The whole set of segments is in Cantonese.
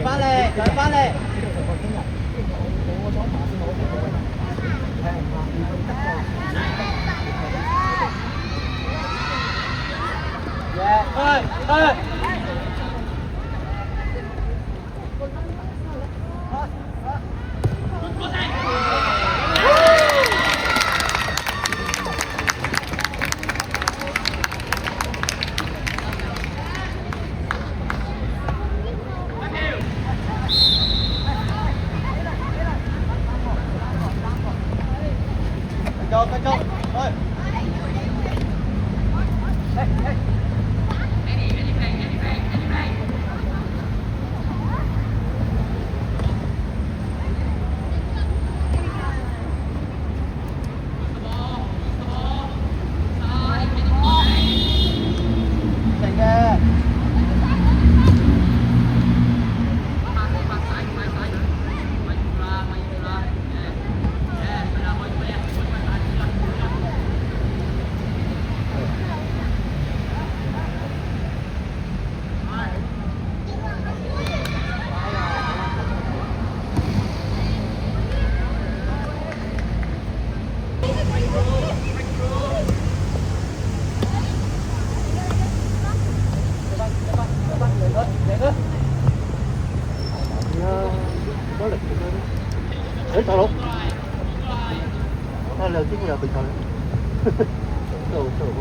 翻嚟，再翻嚟。去。繼續，去。走佬，你又知佢有比賽咧？收波。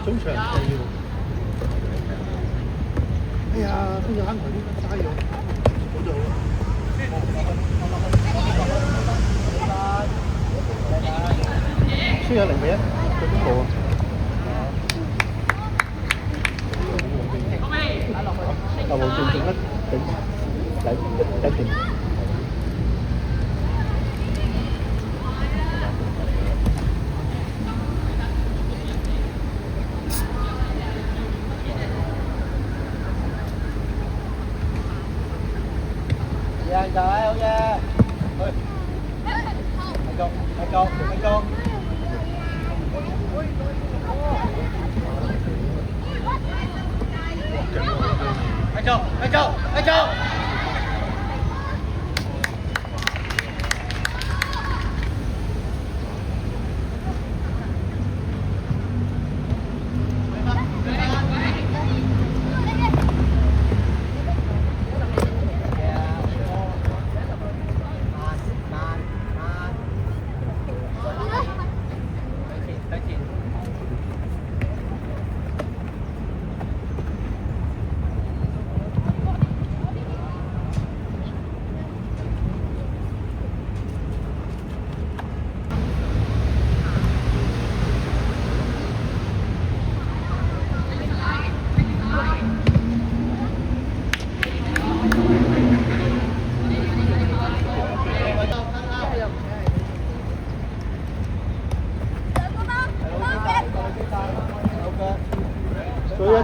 中場就要，哎呀，都要安排啲加油，好就好啦。輸咗0-1，佢都冇啊。球王靜一頂定。靚仔，好嘢！去，繼續。繼續。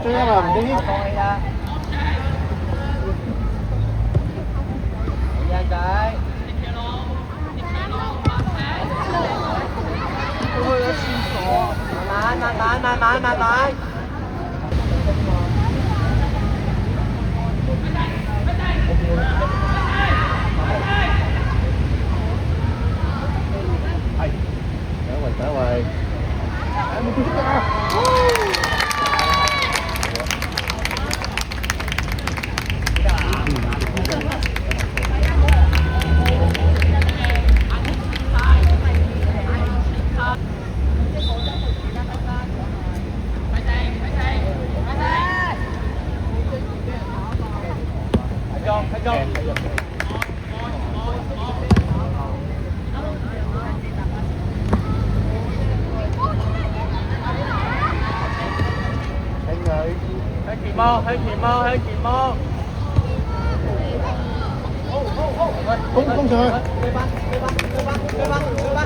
追啊嘛，唔俾放棄啊！靚仔，去咗廁所，慢慢。係，第一位，冇跌啊！開工。向前望，向前望，向前望。攻上去。追翻，追翻，追翻，追翻，追翻。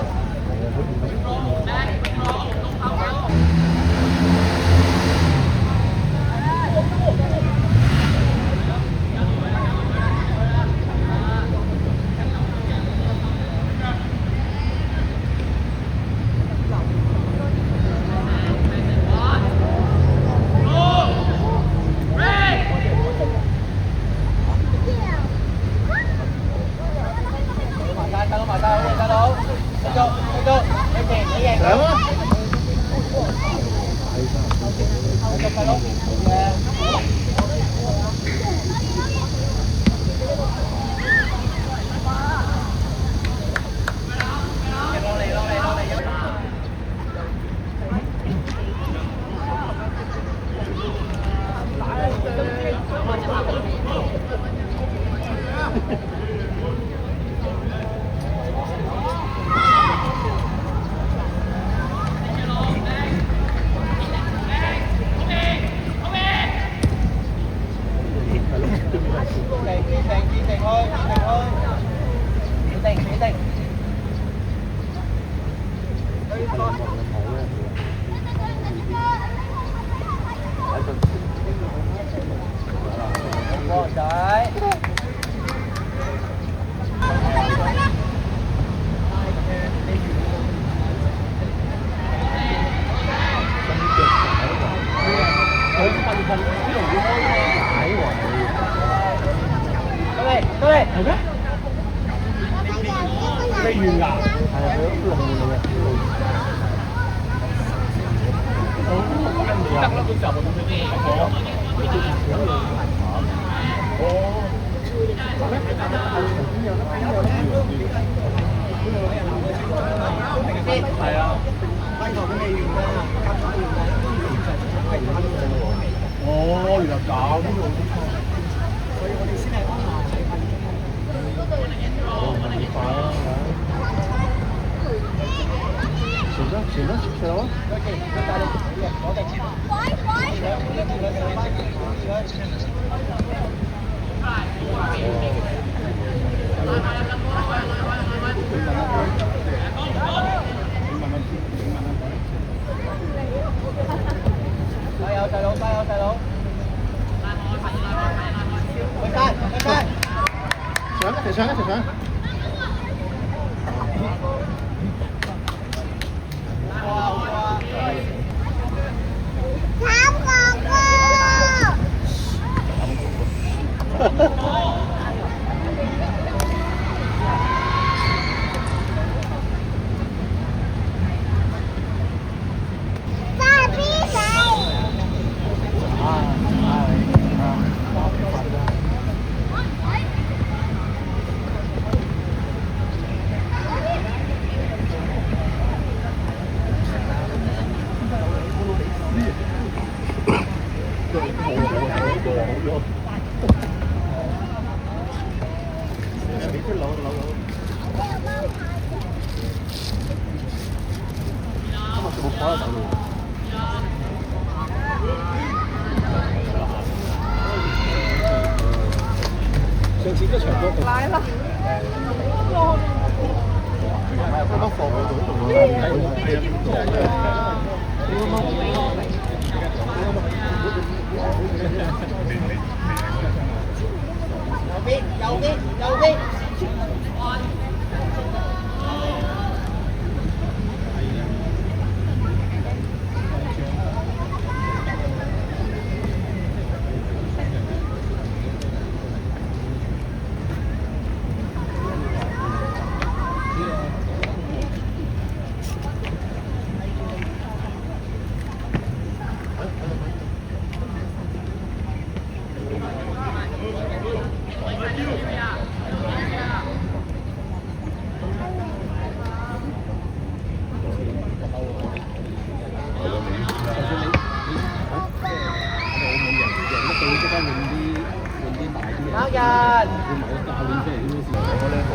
打人。要買個教練出嚟點樣先？我呢好。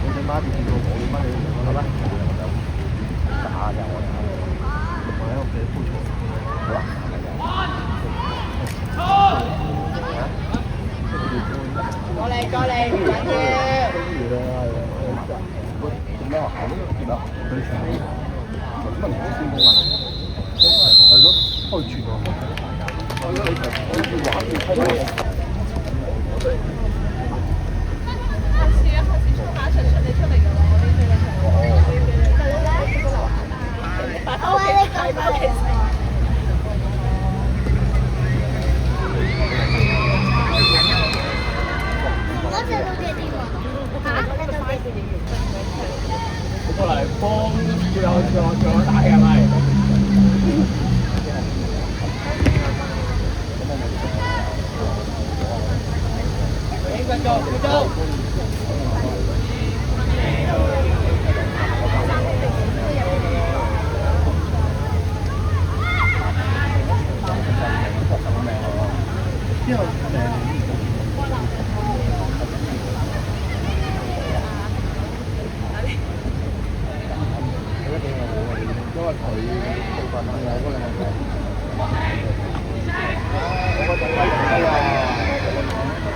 你隻媽見到我點乜你好啦？打就我喺屋企鋪床。好啦。過嚟過嚟，唔緊要。做咩學校呢？見到佢全部乜唔好先講啊？係咯，開傳啊！我覺得你我要玩要開咩？開始啊！開始出馬場出嚟㗎啦！我呢邊我話你講翻其實。我隻老爹哋喎，嚇？你老爹哋？你過嚟幫仲有打嘅係咪？幾分鐘？幾分鐘？之後因為佢部分係有嗰兩個，我嗰陣威龍啊，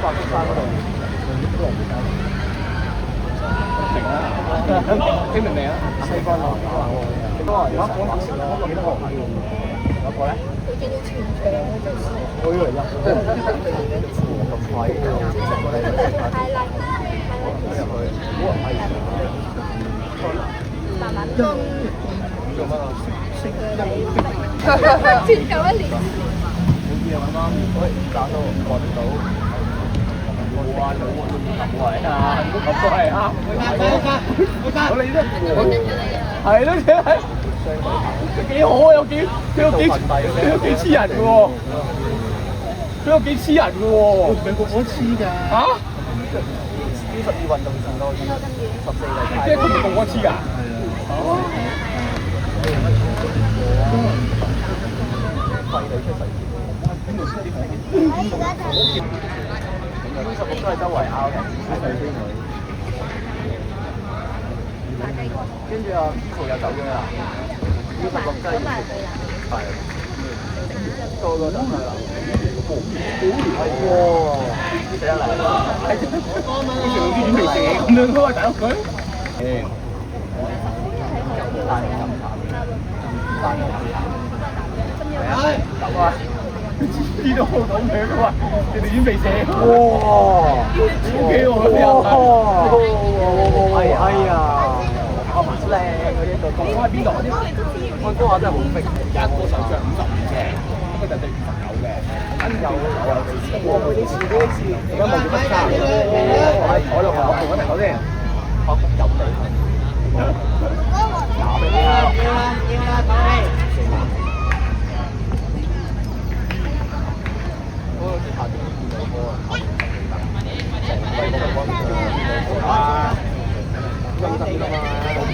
發福山嗰度，都係聽明未啊？西關路幾多啊？而家講話少，嗰個幾多個？有個咧？佢仲要全場嘅真係。我以為入咁快嘅，太叻，入去，哇係。慢慢攻。做乜啊？轉夠一年。冇嘢啱啱，喂，打到過得到，冇啊，冇啊，唔係啊，咁都係啱。我你都係咯，幾好啊，有幾黐人嘅喎，佢有幾黐人嘅喎。美國我黐㗎。嚇？12運動員多啲，14嚟。即係佢哋共我黐㗎。哦。廢你出世。16都係周圍拗嘅，跟住啊，Kiko 又走咗啦。16真係要係個個都係啦。係喎，死得嚟。係真係好似有啲軟味蛇咁樣咯，大佬佢。走啊！知道講咩嘅嘛？你哋軟味蛇。哇！OK 喎，係哎呀，靚嗰啲個講喺邊度？安哥話真係好逼，一個手杖55嘅，一個就對59嘅，有。我每次呢次而家冇乜差，我喺台度我同一齊講先，我入嚟。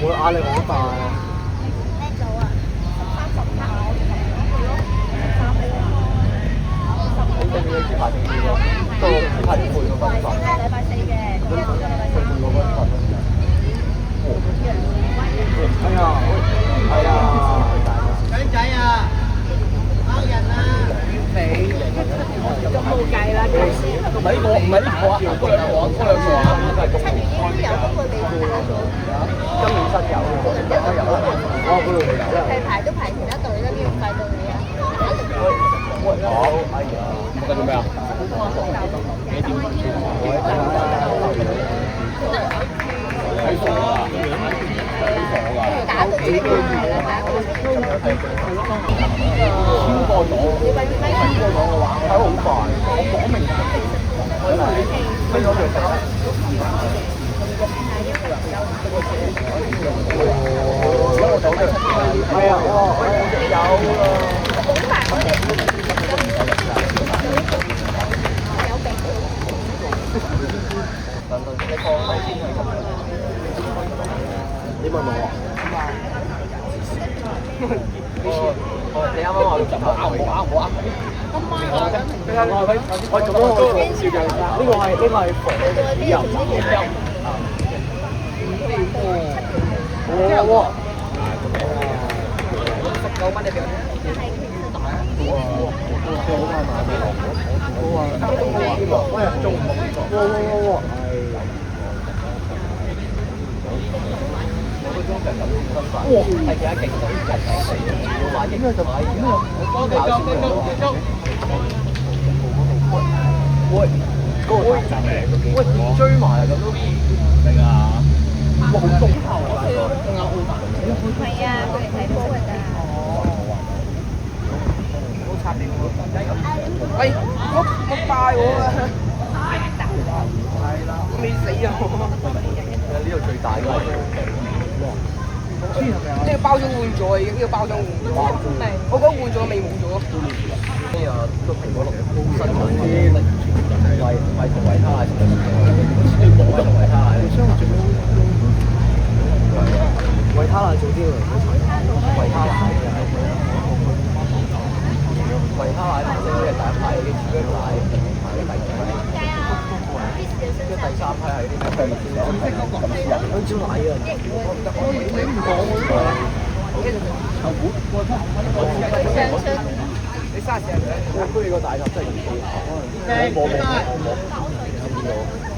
我壓力好大。咩組啊？30卡我你哋要排定啲咯，都排定半個分鐘。禮拜4嘅，咁一個禮拜4。半個分鐘。哎呀，係啊。仔啊，包人啊，你咁冇計啦，佢先。唔係呢個啊，嗰兩個啊，都係公務。7月應該有，不過未打到。今年新有，有啦。哦，嗰度未有。排都排其他隊啦，邊度快到你啊？好，哎呀，咁做咩啊？幾點？睇數啊！打到自己係啦，打到超過咗，超過咗嘅話，睇好快。我講明飛咗佢打。而家我走嘅係啊，我有啦。好快，我哋有病。你放低先係咁樣。你問我啊？你啱啱話要執啊？冇啊！我做咗個攝像架，呢個係防止油炸。哇！19蚊一條。哇！中午哇！哇！係幾多勁？買應該就買。喂，追埋啊咁都明啊！哇，好凍頭啊！係啊，佢哋睇波㗎咋。好插電喎！喂，我拜我啊！係啦，未死啊！呢度最大嘅。呢個包裝換咗已經，呢個包裝換咗。我覺得換咗未換咗。呢個蘋果綠新產啲維同維他奶，維同維他奶。維他奶做啲喎，維他奶維他奶反正係第一批嘅主力奶，第二批，跟第三批係啲香蕉奶啊！你唔講你沙士係咪？我區個大閘真係冇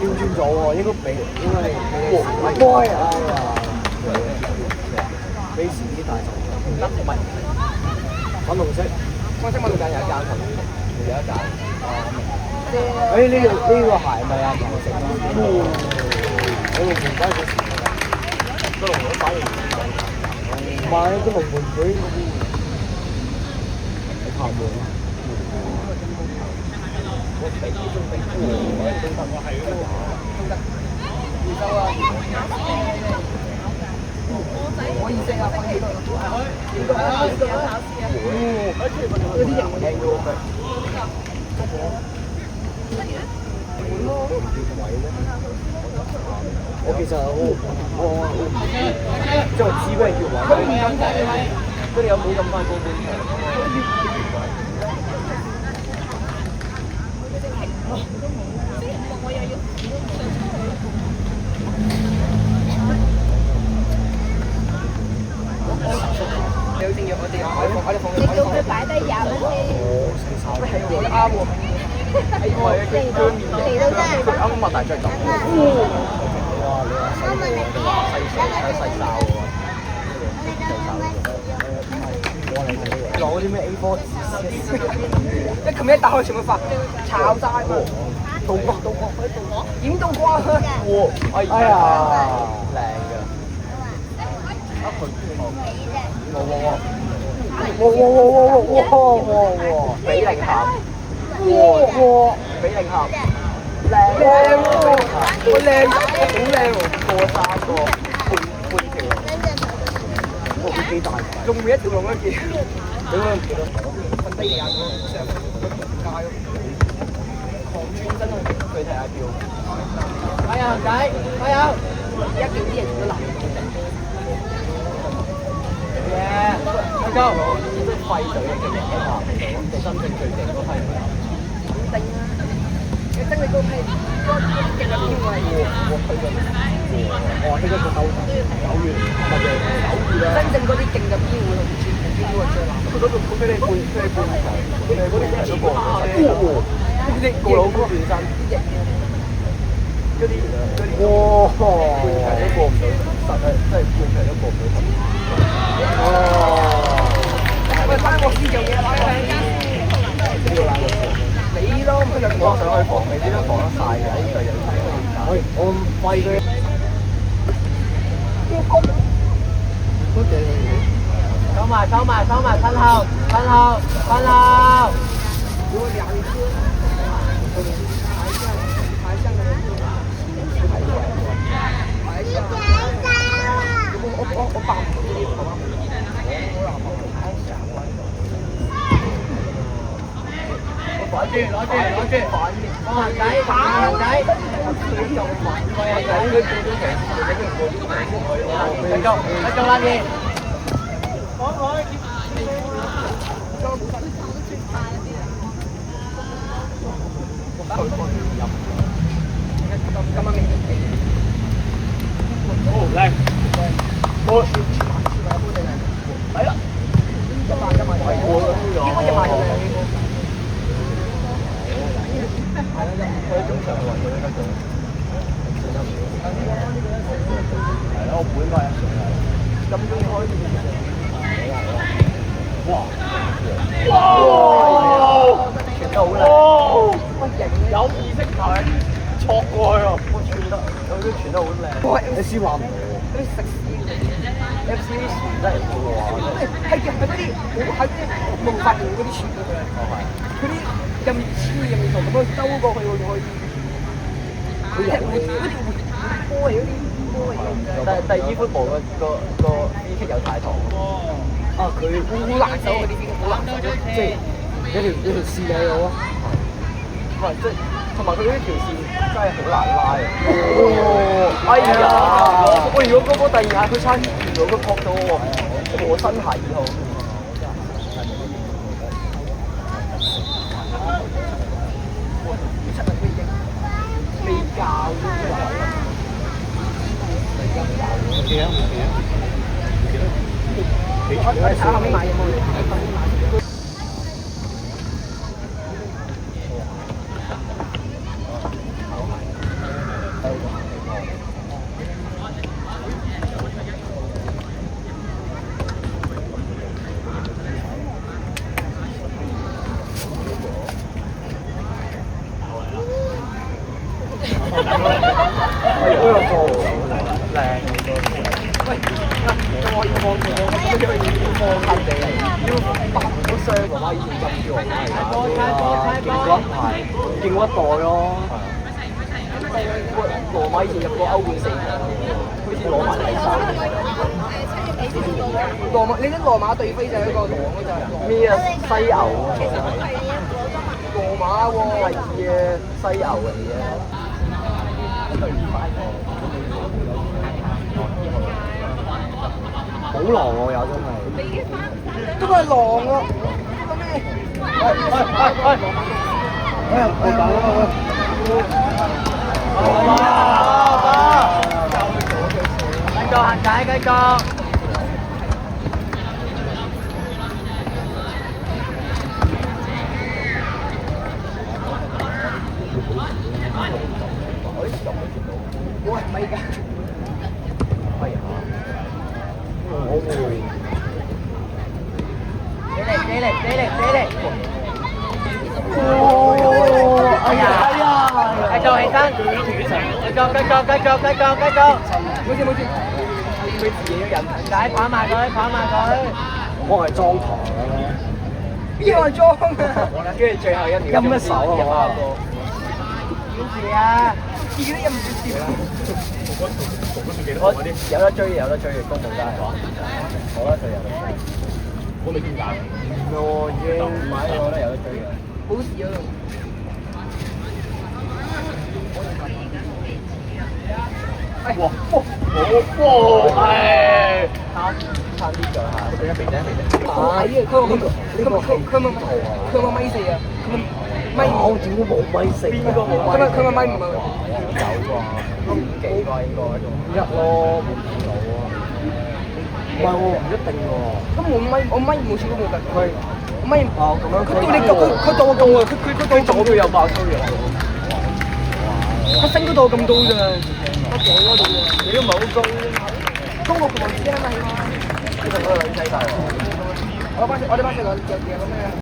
調轉咗喎，應該俾開啊！俾時啲大閘得唔係粉紅色，粉紅間有一間粉紅色，有一間。呢個鞋咪阿彭食啦。我龍門仔佢個龍門反而唔係個龍門佢廈門啊！我俾可以食啊！可以嗰啲人靚嘅喎。我其實我即係知咩叫位，佢哋有冇咁快過半場？你好正藥，我哋你叫佢擺低廿蚊先。係啱喎。係因為佢面佢啱擘大隻咁。哇！你細哨喎，攞啲咩 A4 紙？一琴日一打開全部發炒晒喎，倒掛，點倒掛啊！哇！哎呀，靚㗎！啊佢哇！比零盒，哇！比零盒，靚喎，好靚，好靚喎，過3個半條，哇！佢幾大？仲未一條龍一件，點解唔記得？瞓低廿個，成日街咯，狂轉身去佢睇下票。加油仔，加油！一見啲人都難到嘅。加油！都廢隊嘅勁人一話，真正最勁嗰批。肯定啦，你真係嗰批嗰啲勁嘅邊位？我去過，我呢個叫9月，乜嘢9月啊？真正嗰啲勁嘅邊會同全部邊個最難？佢嗰度佢哋半場，佢哋嗰啲係嗰個，啲個佬嗰邊身，嗰啲哇，半場都過唔到，實係真係半場都過唔到。哦，喂，翻我先做嘢啦，呢個爛路你咯，我上去防你點樣防得晒嘅？呢個人我唔廢佢。收埋，身後。如果兩顆，排上的，我綁唔到呢個。攞住，放行仔，佢做啦你。今晚未好靚，我係啦，一萬應該1萬嘅靚呢個。係啦，佢總場運佢應該做。係咯，我本該咁公開。哇！傳得好靚。哇！型嘅。有意識係錯過去喎。佢都傳得好靚。你先話唔嗰啲食肆，FC 啲傳真係好喎。係嘅，係嗰啲係啲無法型嗰啲傳嘅佢。佢啲任意超任意圖咁樣兜過去喎，仲可以。佢踢嗰啲波嚟嗰啲波嚟嘅。但係伊夫堡個 B K 有太堂。啊！佢好難手嗰啲邊，好難手，即係有條線喺度啊！唔係即係同埋佢呢條線真係好難拉啊！哎呀！我如果嗰波第二下佢差啲掂到個角度喎，我身鞋以後。未教我哋睇下後面買嘢冇？勁屈代咯，羅馬以前入過歐冠4強，好似攞埋第三。羅馬，你啲羅馬對飛就係一個狼咯，就係咩啊？犀牛啊，其實係羅馬喎，係嘅犀牛嚟嘅。好狼喎，有真係。都係狼啊！呢個咩？繼續行解，繼續。喂，咪㗎？係啊。我會。俾力！哎呀！繼續起身，繼續。冇事。佢自己嘅人仔跑埋佢。我係裝堂啊！邊個裝啊？跟住最後一秒陰一手啊！幾時啊？自己都陰唔住笑。我有得追，公務街。好啦，就有得追。我未見㗎。我已經買咗啦，有得追嘅。好事啊！哇！係差啲㗎嚇，佢一肥仔。好矮啊！佢冇米4啊！佢咪我點都冇米4。邊個冇米？佢咪米5啊？有啩，5幾啩應該。1咯，冇見到啊。唔係喎，唔一定喎。咁我米冇錢都冇㗎。我米哦咁樣。佢到我咁啊！佢到左邊有爆粗嘅。佢升嗰度咁高咋？我頸嗰度喎。你都唔係好高啫。中國同埋知啊嘛，起碼。呢個女仔大喎。我哋班食兩隻嘢咁樣。